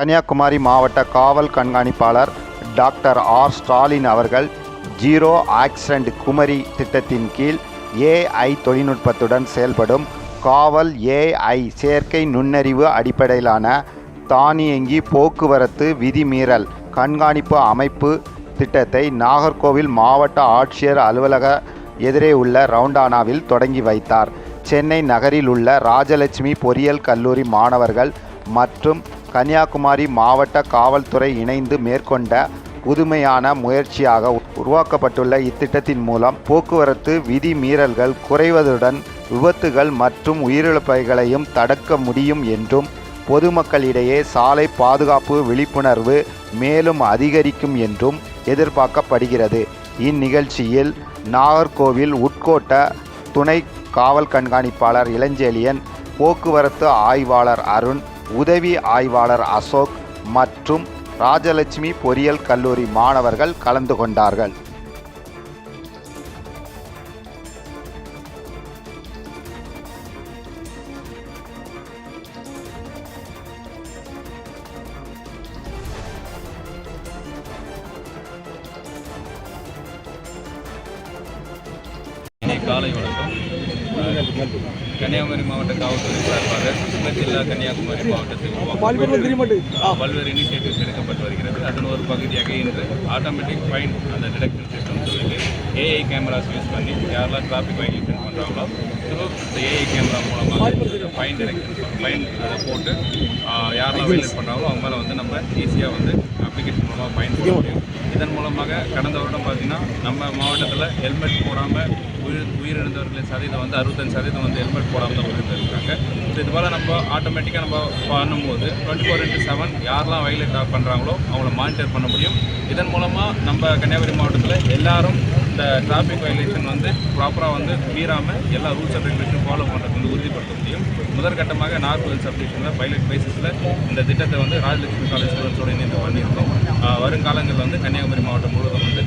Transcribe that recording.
கன்னியாகுமரி மாவட்ட காவல் கண்காணிப்பாளர் டாக்டர் ஆர் ஸ்டாலின் அவர்கள் ஜீரோ ஆக்சிடென்ட் குமரி திட்டத்தின் கீழ் ஏஐ தொழில்நுட்பத்துடன் செயல்படும் காவல் ஏஐ செயற்கை நுண்ணறிவு அடிப்படையிலான தானியங்கி போக்குவரத்து விதிமீறல் கண்காணிப்பு அமைப்பு திட்டத்தை நாகர்கோவில் மாவட்ட ஆட்சியர் அலுவலக எதிரே உள்ள ரவுண்டானாவில் தொடங்கி வைத்தார். சென்னை நகரில் உள்ள ராஜலட்சுமி பொறியியல் கல்லூரி மாணவர்கள் மற்றும் கன்னியாகுமரி மாவட்ட காவல்துறை இணைந்து மேற்கொண்ட புதுமையான முயற்சியாக உருவாக்கப்பட்டுள்ள இத்திட்டத்தின் மூலம் போக்குவரத்து விதி மீறல்கள் குறைவதுடன் விபத்துகள் மற்றும் உயிரிழப்புகளையும் தடுக்க முடியும் என்றும் பொதுமக்களிடையே சாலை பாதுகாப்பு விழிப்புணர்வு மேலும் அதிகரிக்கும் என்றும் எதிர்பார்க்கப்படுகிறது. இந்நிகழ்ச்சியில் நாகர்கோவில் உட்கோட்ட துணை காவல் கண்காணிப்பாளர் இளஞ்செழியன், போக்குவரத்து ஆய்வாளர் அருண், உதவி ஆய்வாளர் அசோக் மற்றும் ராஜலட்சுமி பொறியியல் கல்லூரி மாணவர்கள் கலந்து கொண்டார்கள். காலை வணக்கம். கன்னியாகுமரி மாவட்ட காவல்துறை சார்பாக சுற்றுலா கன்னியாகுமரி மாவட்டத்தில் பல்வேறு இனிஷியேட்டிவ்ஸ் எடுக்கப்பட்டு வருகிறது. அதன் ஒரு பகுதியாக இன்று ஆட்டோமேட்டிக் ஃபைன் அந்த டிடெக்ஷன் சிஸ்டம் சொல்லிட்டு ஏஐ கேமராஸ் யூஸ் பண்ணி யாரெல்லாம் டிராஃபிக் வைலேஷன் பண்ணுறாங்களோ த்ரூ இந்த ஏஐ கேமரா மூலமாக ஃபைன் டிடெக்ஷன் ஃபைன் அதை போட்டு யாரெல்லாம் வைலேட் பண்ணுறாங்களோ அவங்க மேலே வந்து நம்ம ஈஸியாக வந்து அப்ளிகேஷன் மூலமாக ஃபைன் போட முடியும். இதன் மூலமாக கடந்த வருடம் பார்த்திங்கன்னா நம்ம மாவட்டத்தில் ஹெல்மெட் போடாமல் உயிரிழந்தவர்களின் சதவீதம் வந்து 65% வந்து ஹெல்மெட் போடாமல் தான் உயிரிழந்திருக்காங்க. ஸோ இது போல் நம்ம ஆட்டோமேட்டிக்காக நம்ம பண்ணும்போது 24/7 யாரெல்லாம் வைலேட் பண்ணுறாங்களோ அவங்கள மானிட்டர் பண்ண முடியும். இதன் மூலமாக நம்ம கன்னியாகுமரி மாவட்டத்தில் எல்லாரும் இந்த டிராஃபிக் வைலேஷன் வந்து ப்ராப்பராக வந்து மீறாமல் எல்லா ரூல்ஸ் அண்ட் ரெகுலேஷன் ஃபாலோ பண்ணுறது வந்து உறுதிப்படுத்த முடியும். முதற்கட்டமாக நாகர்கோவில் சப்டிஷனில் பைலட் பேசிஸில் இந்த திட்டத்தை வந்து ராஜலட்சுமி காலேஜ் ஸ்டூடெண்ட்ஸோடு இணைந்து பண்ணியிருக்கோம். வருங்காலங்களில் வந்து கன்னியாகுமரி மாவட்டம் முழுவதும் வந்து